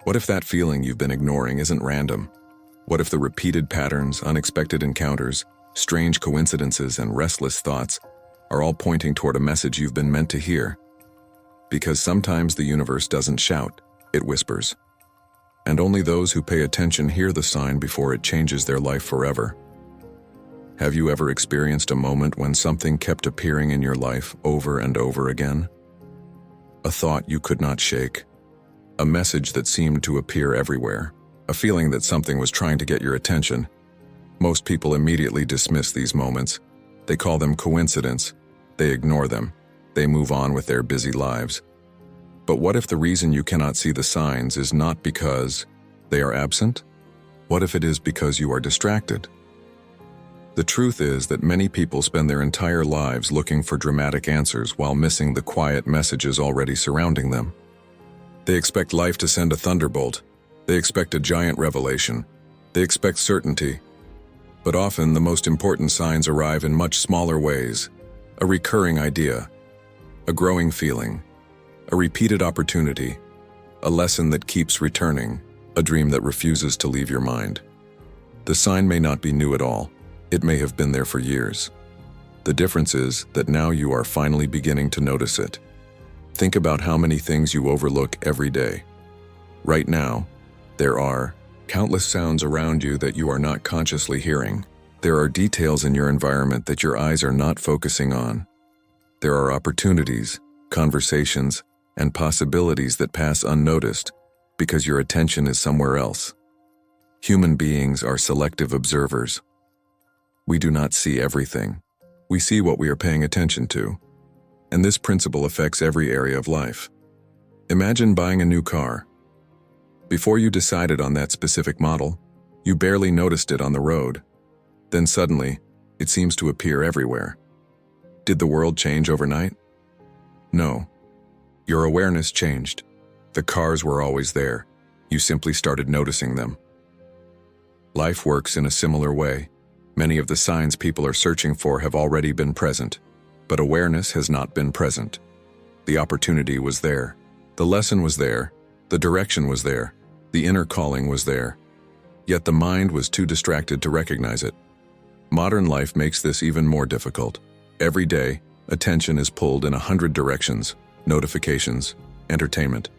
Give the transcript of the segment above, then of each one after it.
What if that feeling you've been ignoring isn't random? What if the repeated patterns, unexpected encounters, strange coincidences, and restless thoughts are all pointing toward a message you've been meant to hear? Because sometimes the universe doesn't shout, it whispers. And only those who pay attention hear the sign before it changes their life forever. Have you ever experienced a moment when something kept appearing in your life over and over again? A thought you could not shake, a message that seemed to appear everywhere, a feeling that something was trying to get your attention. Most people immediately dismiss these moments. They call them coincidence. They ignore them. They move on with their busy lives. But what if the reason you cannot see the signs is not because they are absent? What if it is because you are distracted? The truth is that many people spend their entire lives looking for dramatic answers while missing the quiet messages already surrounding them. They expect life to send a thunderbolt. They expect a giant revelation. They expect certainty. But often the most important signs arrive in much smaller ways. A recurring idea, a growing feeling, a repeated opportunity, a lesson that keeps returning, a dream that refuses to leave your mind. The sign may not be new at all. It may have been there for years. The difference is that now you are finally beginning to notice it. Think about how many things you overlook every day. Right now, there are countless sounds around you that you are not consciously hearing. There are details in your environment that your eyes are not focusing on. There are opportunities, conversations, and possibilities that pass unnoticed because your attention is somewhere else. Human beings are selective observers. We do not see everything. We see what we are paying attention to. And this principle affects every area of life. Imagine buying a new car. Before you decided on that specific model, you barely noticed it on the road. Then suddenly, it seems to appear everywhere. Did the world change overnight? No. Your awareness changed. The cars were always there. You simply started noticing them. Life works in a similar way. Many of the signs people are searching for have already been present, but awareness has not been present. The opportunity was there. The lesson was there. The direction was there. The inner calling was there. Yet the mind was too distracted to recognize it. Modern life makes this even more difficult. Every day, attention is pulled in 100 directions: notifications, entertainment,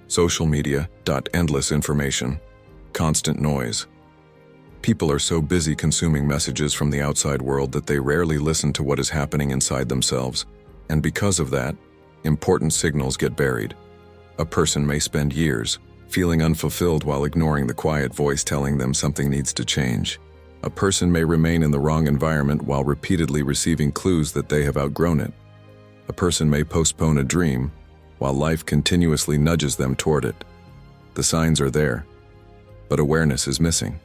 social media, endless information, constant noise. People are so busy consuming messages from the outside world that they rarely listen to what is happening inside themselves, and because of that, important signals get buried. A person may spend years feeling unfulfilled while ignoring the quiet voice telling them something needs to change. A person may remain in the wrong environment while repeatedly receiving clues that they have outgrown it. A person may postpone a dream while life continuously nudges them toward it. The signs are there, but awareness is missing.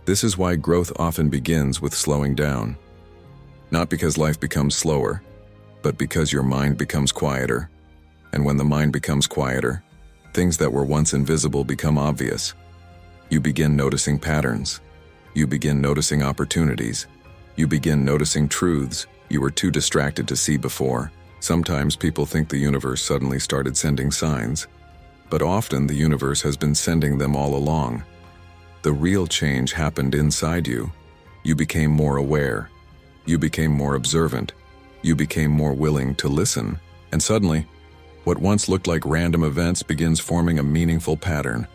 This is why growth often begins with slowing down. Not because life becomes slower, but because your mind becomes quieter. And when the mind becomes quieter, things that were once invisible become obvious. You begin noticing patterns. You begin noticing opportunities. You begin noticing truths you were too distracted to see before. Sometimes people think the universe suddenly started sending signs, but often the universe has been sending them all along. The real change happened inside you. You became more aware. You became more observant. You became more willing to listen. And suddenly, what once looked like random events begins forming a meaningful pattern.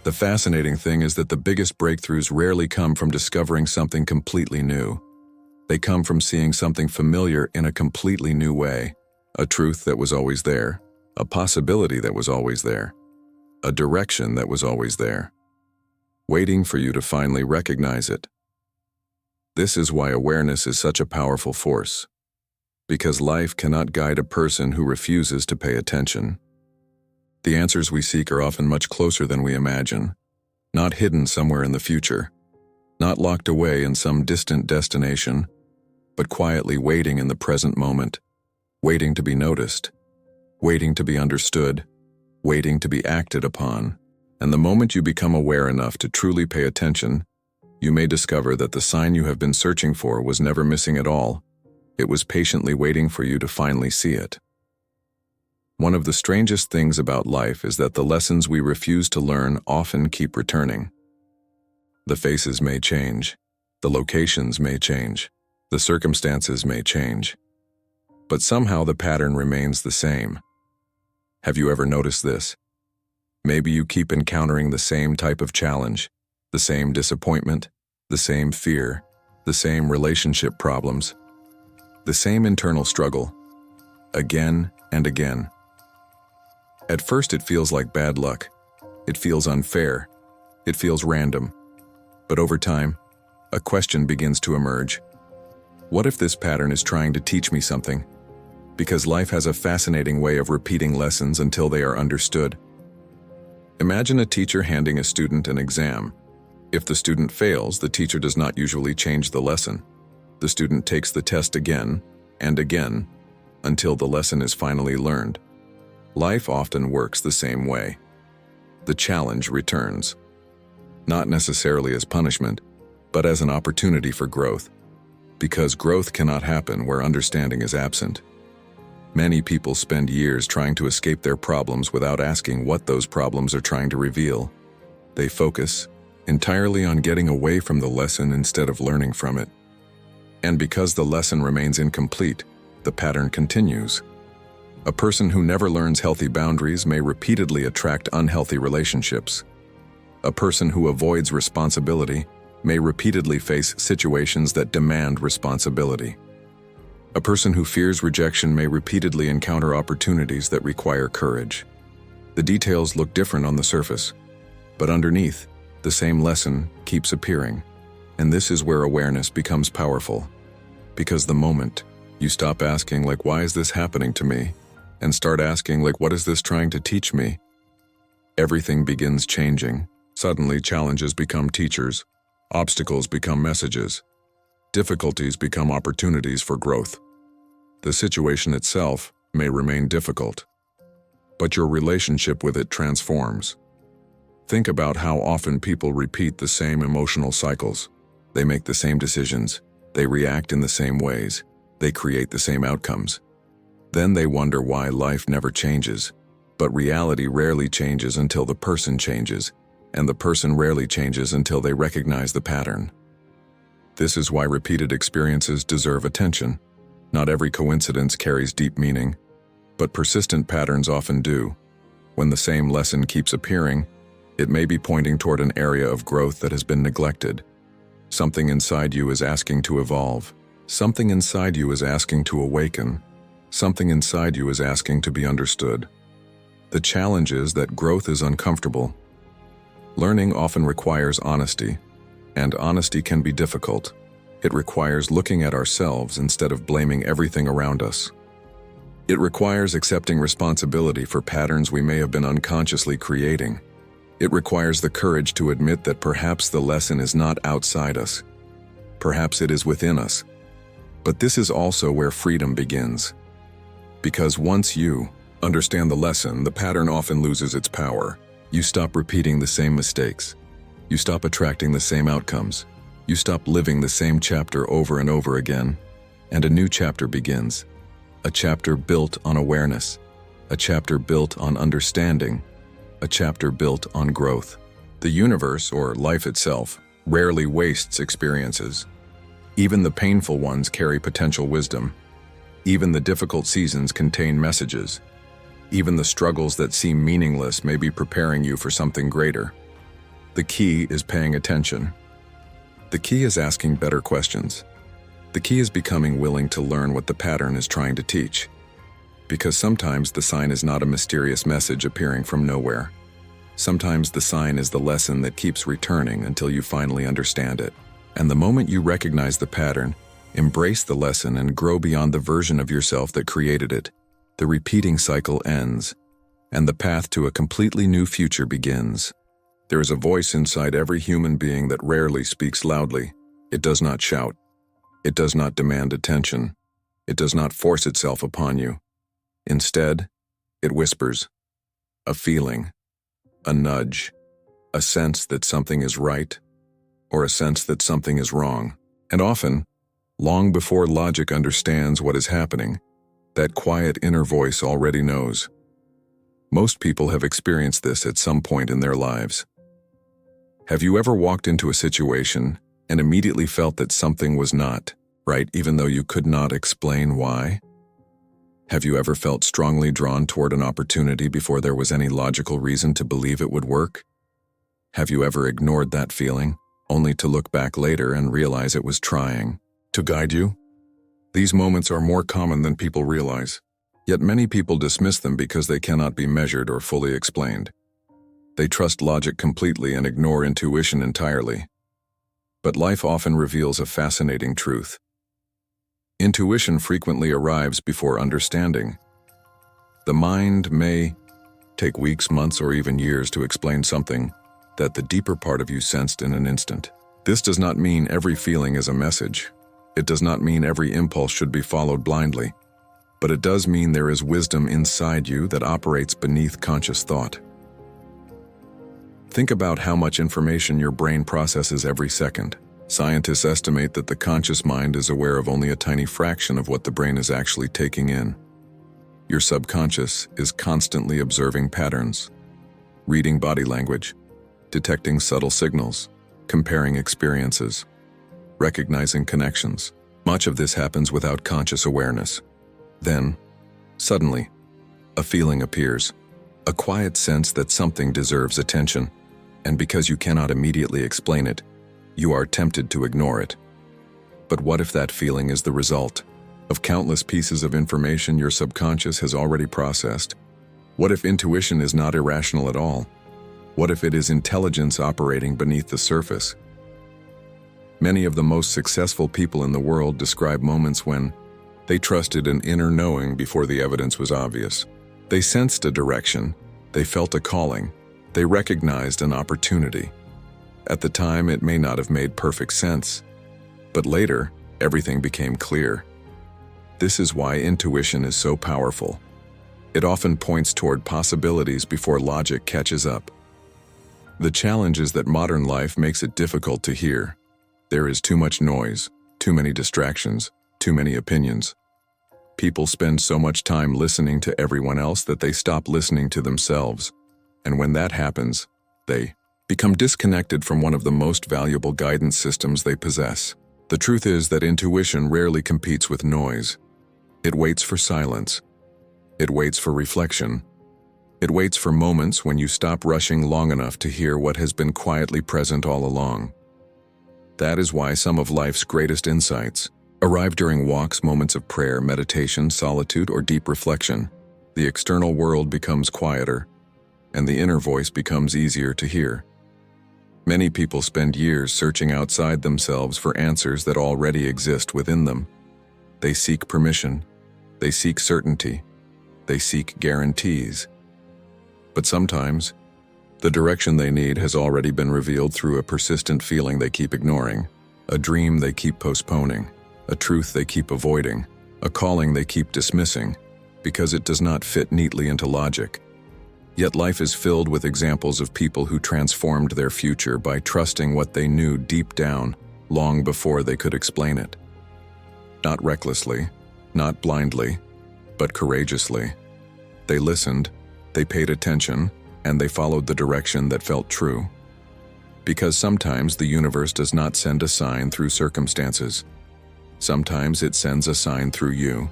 The fascinating thing is that the biggest breakthroughs rarely come from discovering something completely new. They come from seeing something familiar in a completely new way. A truth that was always there. A possibility that was always there. A direction that was always there, waiting for you to finally recognize it. This is why awareness is such a powerful force. Because life cannot guide a person who refuses to pay attention. The answers we seek are often much closer than we imagine, not hidden somewhere in the future, not locked away in some distant destination, but quietly waiting in the present moment, waiting to be noticed, waiting to be understood, waiting to be acted upon. And the moment you become aware enough to truly pay attention, you may discover that the sign you have been searching for was never missing at all. It was patiently waiting for you to finally see it. One of the strangest things about life is that the lessons we refuse to learn often keep returning. The faces may change, the locations may change, the circumstances may change, but somehow the pattern remains the same. Have you ever noticed this? Maybe you keep encountering the same type of challenge, the same disappointment, the same fear, the same relationship problems, the same internal struggle, again and again. At first it feels like bad luck. It feels unfair. It feels random. But over time, a question begins to emerge. What if this pattern is trying to teach me something? Because life has a fascinating way of repeating lessons until they are understood. Imagine a teacher handing a student an exam. If the student fails, the teacher does not usually change the lesson. The student takes the test again and again until the lesson is finally learned. Life often works the same way. The challenge returns, not necessarily as punishment, but as an opportunity for growth, because growth cannot happen where understanding is absent. Many people spend years trying to escape their problems without asking what those problems are trying to reveal. They focus entirely on getting away from the lesson instead of learning from it. And because the lesson remains incomplete, the pattern continues. A person who never learns healthy boundaries may repeatedly attract unhealthy relationships. A person who avoids responsibility may repeatedly face situations that demand responsibility. A person who fears rejection may repeatedly encounter opportunities that require courage. The details look different on the surface, but underneath, the same lesson keeps appearing. And this is where awareness becomes powerful. Because the moment you stop asking, like, why is this happening to me? And start asking, like, what is this trying to teach me? Everything begins changing. Suddenly, challenges become teachers. Obstacles become messages. Difficulties become opportunities for growth. The situation itself may remain difficult, but your relationship with it transforms. Think about how often people repeat the same emotional cycles. They make the same decisions. They react in the same ways. They create the same outcomes. Then they wonder why life never changes. But reality rarely changes until the person changes, and the person rarely changes until they recognize the pattern. This is why repeated experiences deserve attention. Not every coincidence carries deep meaning, but persistent patterns often do. When the same lesson keeps appearing, it may be pointing toward an area of growth that has been neglected. Something inside you is asking to evolve. Something inside you is asking to awaken. Something inside you is asking to be understood. The challenge is that growth is uncomfortable. Learning often requires honesty, and honesty can be difficult. It requires looking at ourselves instead of blaming everything around us. It requires accepting responsibility for patterns we may have been unconsciously creating. It requires the courage to admit that perhaps the lesson is not outside us. Perhaps it is within us. But this is also where freedom begins. Because once you understand the lesson, the pattern often loses its power. You stop repeating the same mistakes. You stop attracting the same outcomes. You stop living the same chapter over and over again, and a new chapter begins. A chapter built on awareness. A chapter built on understanding. A chapter built on growth. The universe, or life itself, rarely wastes experiences. Even the painful ones carry potential wisdom. Even the difficult seasons contain messages. Even the struggles that seem meaningless may be preparing you for something greater. The key is paying attention. The key is asking better questions. The key is becoming willing to learn what the pattern is trying to teach. Because sometimes the sign is not a mysterious message appearing from nowhere. Sometimes the sign is the lesson that keeps returning until you finally understand it. And the moment you recognize the pattern, embrace the lesson and grow beyond the version of yourself that created it, the repeating cycle ends, and the path to a completely new future begins. There is a voice inside every human being that rarely speaks loudly. It does not shout. It does not demand attention. It does not force itself upon you. Instead, it whispers. A feeling, a nudge, a sense that something is right, or a sense that something is wrong. And often, long before logic understands what is happening, that quiet inner voice already knows. Most people have experienced this at some point in their lives. Have you ever walked into a situation and immediately felt that something was not right, even though you could not explain why? Have you ever felt strongly drawn toward an opportunity before there was any logical reason to believe it would work? Have you ever ignored that feeling, only to look back later and realize it was trying to guide you? These moments are more common than people realize, yet many people dismiss them because they cannot be measured or fully explained. They trust logic completely and ignore intuition entirely. But life often reveals a fascinating truth. Intuition frequently arrives before understanding. The mind may take weeks, months, or even years to explain something that the deeper part of you sensed in an instant. This does not mean every feeling is a message. It does not mean every impulse should be followed blindly. But it does mean there is wisdom inside you that operates beneath conscious thought. Think about how much information your brain processes every second. Scientists estimate that the conscious mind is aware of only a tiny fraction of what the brain is actually taking in. Your subconscious is constantly observing patterns, reading body language, detecting subtle signals, comparing experiences, recognizing connections. Much of this happens without conscious awareness. Then, suddenly, a feeling appears, a quiet sense that something deserves attention, and because you cannot immediately explain it, you are tempted to ignore it. But what if that feeling is the result of countless pieces of information your subconscious has already processed? What if intuition is not irrational at all? What if it is intelligence operating beneath the surface? Many of the most successful people in the world describe moments when they trusted an inner knowing before the evidence was obvious. They sensed a direction, they felt a calling, they recognized an opportunity. At the time, it may not have made perfect sense, but later, everything became clear. This is why intuition is so powerful. It often points toward possibilities before logic catches up. The challenge is that modern life makes it difficult to hear. There is too much noise, too many distractions, too many opinions. People spend so much time listening to everyone else that they stop listening to themselves. And when that happens, they become disconnected from one of the most valuable guidance systems they possess. The truth is that intuition rarely competes with noise. It waits for silence. It waits for reflection. It waits for moments when you stop rushing long enough to hear what has been quietly present all along. That is why some of life's greatest insights arrive during walks, moments of prayer, meditation, solitude, or deep reflection. The external world becomes quieter, and the inner voice becomes easier to hear. Many people spend years searching outside themselves for answers that already exist within them. They seek permission. They seek certainty. They seek guarantees. But sometimes, the direction they need has already been revealed through a persistent feeling they keep ignoring, a dream they keep postponing, a truth they keep avoiding, a calling they keep dismissing, because it does not fit neatly into logic. Yet life is filled with examples of people who transformed their future by trusting what they knew deep down, long before they could explain it. Not recklessly, not blindly, but courageously. They listened, they paid attention, and they followed the direction that felt true. Because sometimes the universe does not send a sign through circumstances. Sometimes it sends a sign through you,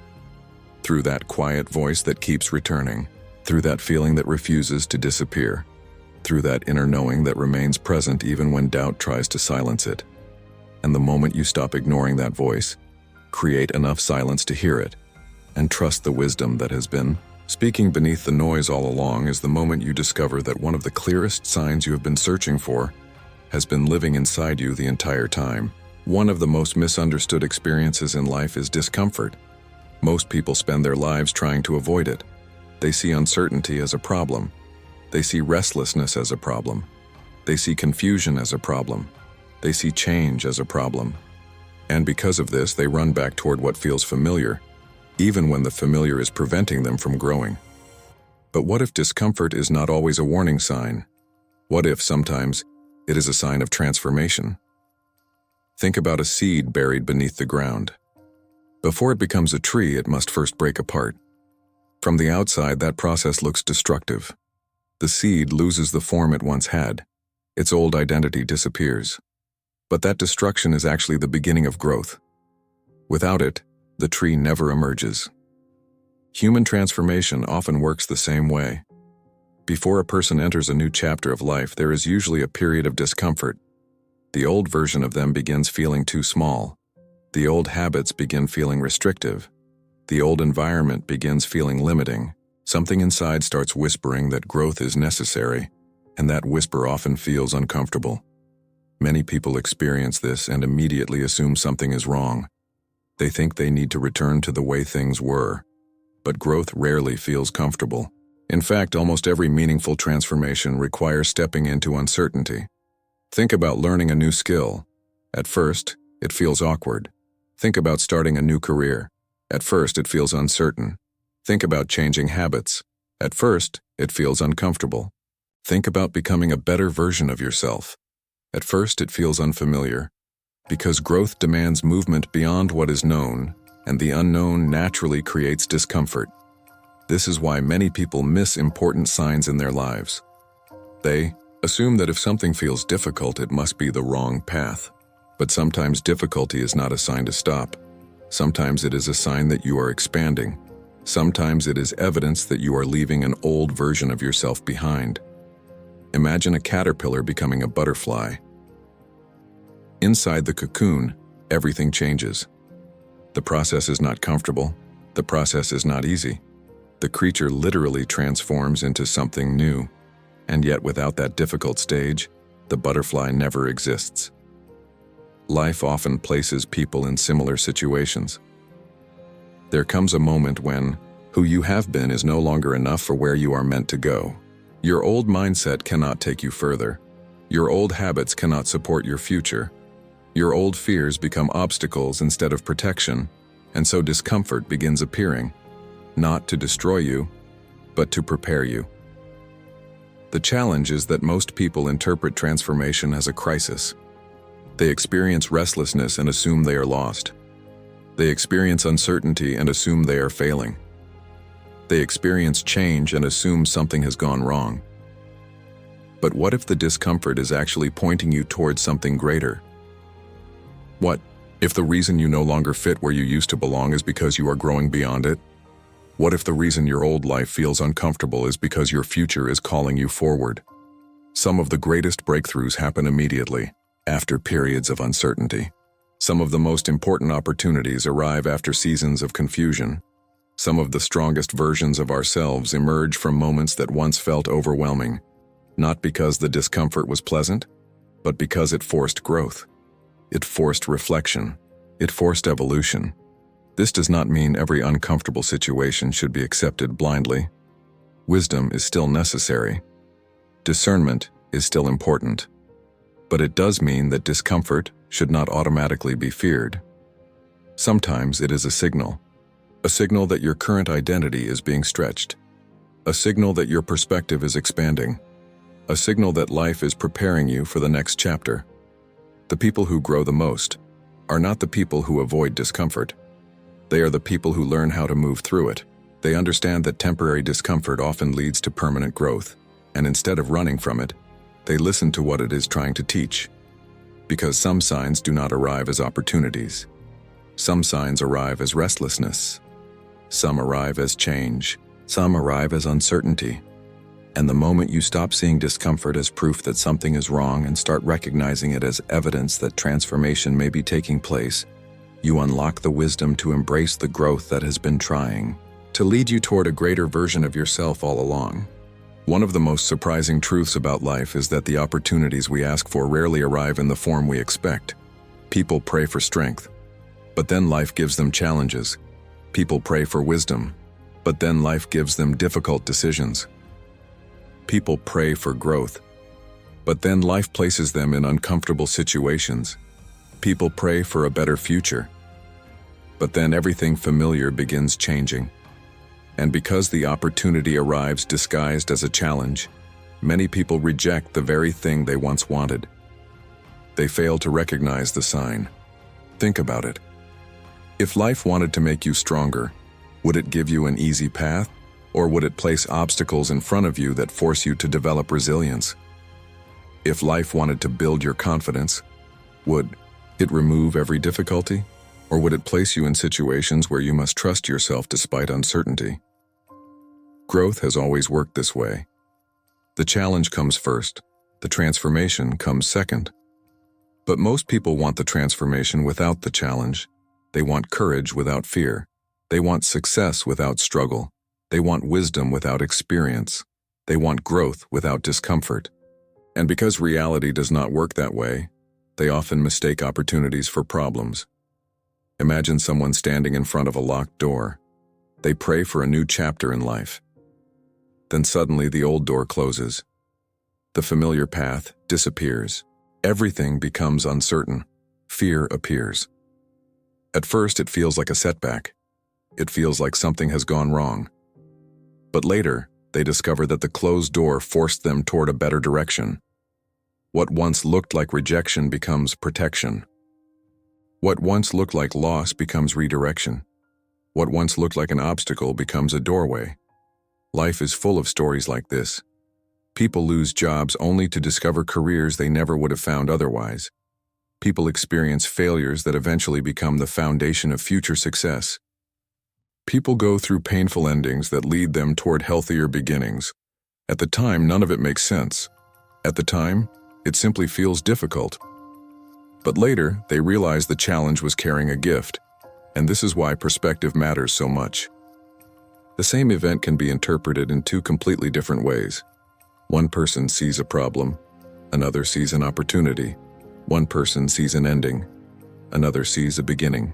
through that quiet voice that keeps returning, through that feeling that refuses to disappear, through that inner knowing that remains present even when doubt tries to silence it. And the moment you stop ignoring that voice, create enough silence to hear it, and trust the wisdom that has been speaking beneath the noise all along, is the moment you discover that one of the clearest signs you have been searching for has been living inside you the entire time. One of the most misunderstood experiences in life is discomfort. Most people spend their lives trying to avoid it. They see uncertainty as a problem. They see restlessness as a problem. They see confusion as a problem. They see change as a problem. And because of this, they run back toward what feels familiar, even when the familiar is preventing them from growing. But what if discomfort is not always a warning sign? What if sometimes it is a sign of transformation? Think about a seed buried beneath the ground. Before it becomes a tree, it must first break apart. From the outside, that process looks destructive. The seed loses the form it once had. Its old identity disappears. But that destruction is actually the beginning of growth. Without it, the tree never emerges. Human transformation often works the same way. Before a person enters a new chapter of life, there is usually a period of discomfort. The old version of them begins feeling too small. The old habits begin feeling restrictive. The old environment begins feeling limiting. Something inside starts whispering that growth is necessary, and that whisper often feels uncomfortable. Many people experience this and immediately assume something is wrong. They think they need to return to the way things were. But growth rarely feels comfortable. In fact, almost every meaningful transformation requires stepping into uncertainty. Think about learning a new skill. At first, it feels awkward. Think about starting a new career. At first, it feels uncertain. Think about changing habits. At first, it feels uncomfortable. Think about becoming a better version of yourself. At first, it feels unfamiliar. Because growth demands movement beyond what is known, and the unknown naturally creates discomfort. This is why many people miss important signs in their lives. They assume that if something feels difficult, it must be the wrong path. But sometimes difficulty is not a sign to stop. Sometimes it is a sign that you are expanding. Sometimes it is evidence that you are leaving an old version of yourself behind. Imagine a caterpillar becoming a butterfly. Inside the cocoon, everything changes. The process is not comfortable. The process is not easy. The creature literally transforms into something new. And yet without that difficult stage, the butterfly never exists. Life often places people in similar situations. There comes a moment when who you have been is no longer enough for where you are meant to go. Your old mindset cannot take you further. Your old habits cannot support your future. Your old fears become obstacles instead of protection, and so discomfort begins appearing, not to destroy you, but to prepare you. The challenge is that most people interpret transformation as a crisis. They experience restlessness and assume they are lost. They experience uncertainty and assume they are failing. They experience change and assume something has gone wrong. But what if the discomfort is actually pointing you towards something greater? What if the reason you no longer fit where you used to belong is because you are growing beyond it? What if the reason your old life feels uncomfortable is because your future is calling you forward? Some of the greatest breakthroughs happen immediately, after periods of uncertainty. Some of the most important opportunities arrive after seasons of confusion. Some of the strongest versions of ourselves emerge from moments that once felt overwhelming, not because the discomfort was pleasant, but because it forced growth. It forced reflection. It forced evolution. This does not mean every uncomfortable situation should be accepted blindly. Wisdom is still necessary. Discernment is still important. But it does mean that discomfort should not automatically be feared. Sometimes it is a signal that your current identity is being stretched, a signal that your perspective is expanding, a signal that life is preparing you for the next chapter. The people who grow the most are not the people who avoid discomfort. They are the people who learn how to move through it. They understand that temporary discomfort often leads to permanent growth, and instead of running from it, they listen to what it is trying to teach. Because some signs do not arrive as opportunities. Some signs arrive as restlessness. Some arrive as change. Some arrive as uncertainty. And the moment you stop seeing discomfort as proof that something is wrong and start recognizing it as evidence that transformation may be taking place, you unlock the wisdom to embrace the growth that has been trying to lead you toward a greater version of yourself all along. One of the most surprising truths about life is that the opportunities we ask for rarely arrive in the form we expect. People pray for strength, but then life gives them challenges. People pray for wisdom, but then life gives them difficult decisions. People pray for growth, but then life places them in uncomfortable situations. People pray for a better future, but then everything familiar begins changing. And because the opportunity arrives disguised as a challenge, many people reject the very thing they once wanted. They fail to recognize the sign. Think about it. If life wanted to make you stronger, would it give you an easy path? Or would it place obstacles in front of you that force you to develop resilience? If life wanted to build your confidence, would it remove every difficulty? Or would it place you in situations where you must trust yourself despite uncertainty? Growth has always worked this way. The challenge comes first, the transformation comes second. But most people want the transformation without the challenge. They want courage without fear. They want success without struggle. They want wisdom without experience. They want growth without discomfort. And because reality does not work that way, they often mistake opportunities for problems. Imagine someone standing in front of a locked door. They pray for a new chapter in life. Then suddenly the old door closes. The familiar path disappears. Everything becomes uncertain. Fear appears. At first it feels like a setback. It feels like something has gone wrong. But later, they discover that the closed door forced them toward a better direction. What once looked like rejection becomes protection. What once looked like loss becomes redirection. What once looked like an obstacle becomes a doorway. Life is full of stories like this. People lose jobs only to discover careers they never would have found otherwise. People experience failures that eventually become the foundation of future success. People go through painful endings that lead them toward healthier beginnings. At the time, none of it makes sense. At the time, it simply feels difficult. But later, they realize the challenge was carrying a gift, and this is why perspective matters so much. The same event can be interpreted in two completely different ways. One person sees a problem, another sees an opportunity. One person sees an ending, another sees a beginning.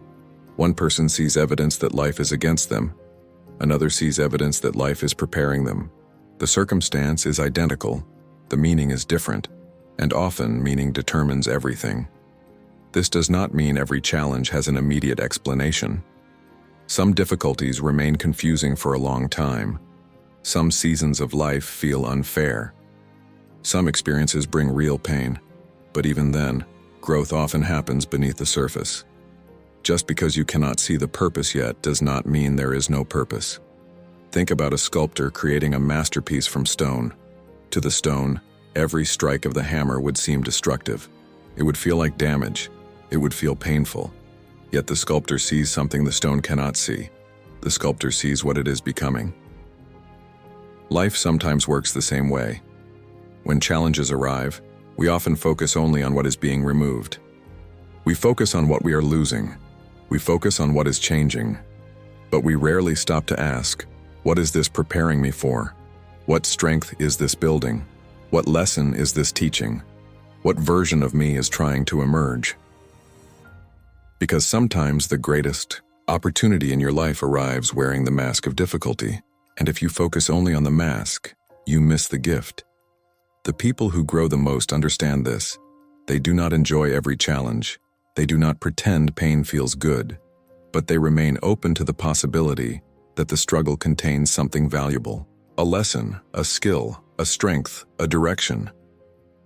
One person sees evidence that life is against them, another sees evidence that life is preparing them. The circumstance is identical, the meaning is different, and often meaning determines everything. This does not mean every challenge has an immediate explanation. Some difficulties remain confusing for a long time. Some seasons of life feel unfair. Some experiences bring real pain, but even then, growth often happens beneath the surface. Just because you cannot see the purpose yet does not mean there is no purpose. Think about a sculptor creating a masterpiece from stone. To the stone, every strike of the hammer would seem destructive. It would feel like damage. It would feel painful. Yet the sculptor sees something the stone cannot see. The sculptor sees what it is becoming. Life sometimes works the same way. When challenges arrive, we often focus only on what is being removed. We focus on what we are losing. We focus on what is changing. But we rarely stop to ask, what is this preparing me for? What strength is this building? What lesson is this teaching? What version of me is trying to emerge? Because sometimes the greatest opportunity in your life arrives wearing the mask of difficulty. And if you focus only on the mask, you miss the gift. The people who grow the most understand this. They do not enjoy every challenge. They do not pretend pain feels good. But they remain open to the possibility that the struggle contains something valuable. A lesson, a skill, a strength, a direction.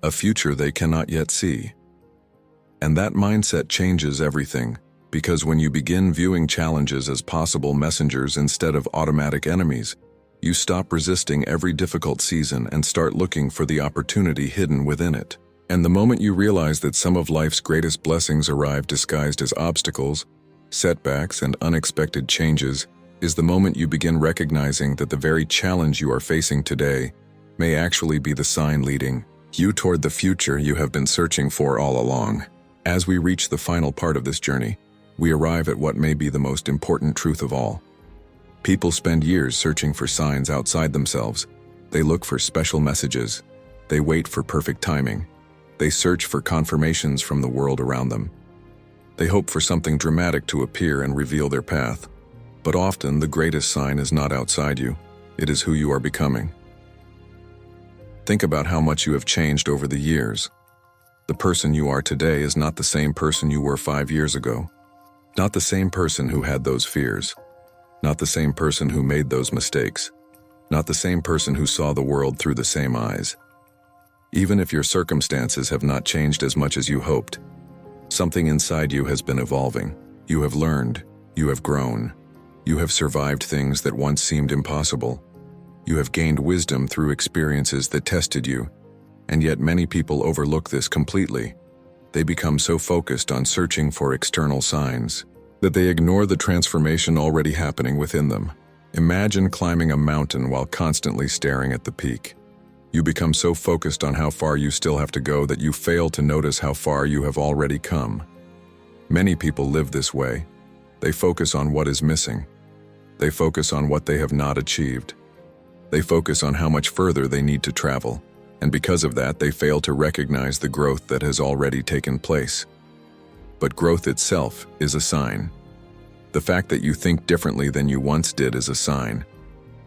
A future they cannot yet see. And that mindset changes everything, because when you begin viewing challenges as possible messengers instead of automatic enemies, you stop resisting every difficult season and start looking for the opportunity hidden within it. And the moment you realize that some of life's greatest blessings arrive disguised as obstacles, setbacks, and unexpected changes, is the moment you begin recognizing that the very challenge you are facing today may actually be the sign leading you toward the future you have been searching for all along. As we reach the final part of this journey, we arrive at what may be the most important truth of all. People spend years searching for signs outside themselves. They look for special messages. They wait for perfect timing. They search for confirmations from the world around them. They hope for something dramatic to appear and reveal their path. But often the greatest sign is not outside you. It is who you are becoming. Think about how much you have changed over the years. The person you are today is not the same person you were 5 years ago. Not the same person who had those fears. Not the same person who made those mistakes. Not the same person who saw the world through the same eyes. Even if your circumstances have not changed as much as you hoped, something inside you has been evolving. You have learned. You have grown. You have survived things that once seemed impossible. You have gained wisdom through experiences that tested you, and yet many people overlook this completely. They become so focused on searching for external signs that they ignore the transformation already happening within them. Imagine climbing a mountain while constantly staring at the peak. You become so focused on how far you still have to go that you fail to notice how far you have already come. Many people live this way. They focus on what is missing. They focus on what they have not achieved. They focus on how much further they need to travel, and because of that, they fail to recognize the growth that has already taken place. But growth itself is a sign. The fact that you think differently than you once did is a sign.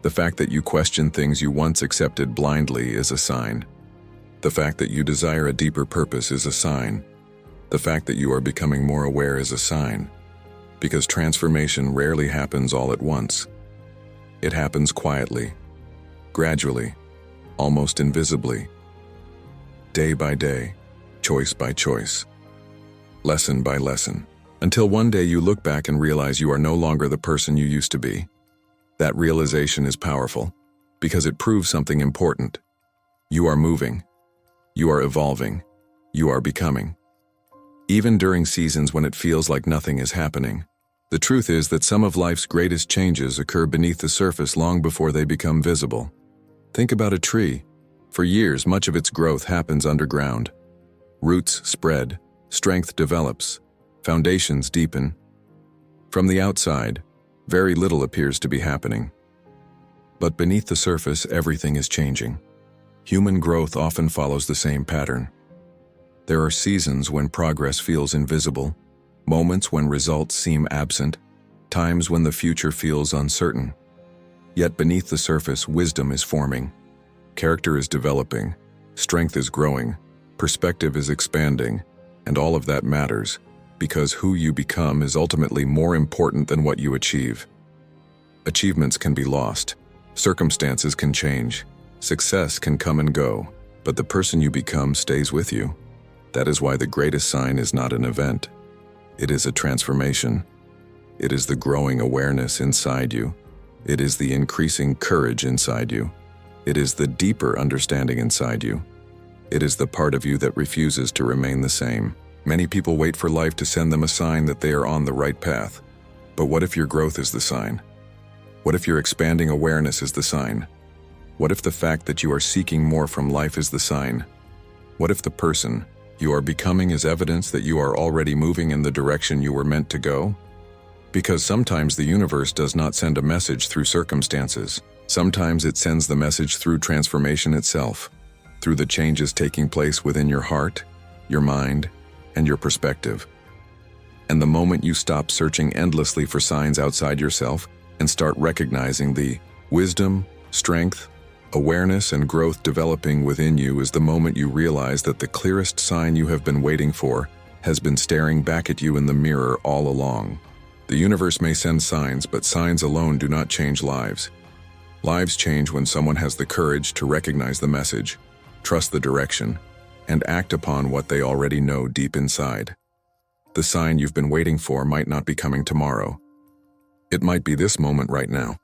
The fact that you question things you once accepted blindly is a sign. The fact that you desire a deeper purpose is a sign. The fact that you are becoming more aware is a sign. Because transformation rarely happens all at once. It happens quietly, gradually, almost invisibly, day by day, choice by choice, lesson by lesson, until one day you look back and realize you are no longer the person you used to be. That realization is powerful because it proves something important. You are moving. You are evolving. You are becoming. Even during seasons when it feels like nothing is happening, the truth is that some of life's greatest changes occur beneath the surface long before they become visible. Think about a tree. For years, much of its growth happens underground. Roots spread, strength develops, foundations deepen. From the outside, very little appears to be happening. But beneath the surface, everything is changing. Human growth often follows the same pattern. There are seasons when progress feels invisible, moments when results seem absent, times when the future feels uncertain. Yet beneath the surface, wisdom is forming. Character is developing, strength is growing, perspective is expanding, and all of that matters because who you become is ultimately more important than what you achieve. Achievements can be lost, circumstances can change, success can come and go, but the person you become stays with you. That is why the greatest sign is not an event. It is a transformation. It is the growing awareness inside you. It is the increasing courage inside you. It is the deeper understanding inside you. It is the part of you that refuses to remain the same. Many people wait for life to send them a sign that they are on the right path. But what if your growth is the sign? What if your expanding awareness is the sign? What if the fact that you are seeking more from life is the sign? What if the person you are becoming is evidence that you are already moving in the direction you were meant to go? Because sometimes the universe does not send a message through circumstances. Sometimes it sends the message through transformation itself, through the changes taking place within your heart, your mind, and your perspective. And the moment you stop searching endlessly for signs outside yourself and start recognizing the wisdom, strength, awareness, and growth developing within you is the moment you realize that the clearest sign you have been waiting for has been staring back at you in the mirror all along. The universe may send signs, but signs alone do not change lives. Lives change when someone has the courage to recognize the message, trust the direction, and act upon what they already know deep inside. The sign you've been waiting for might not be coming tomorrow. It might be this moment right now.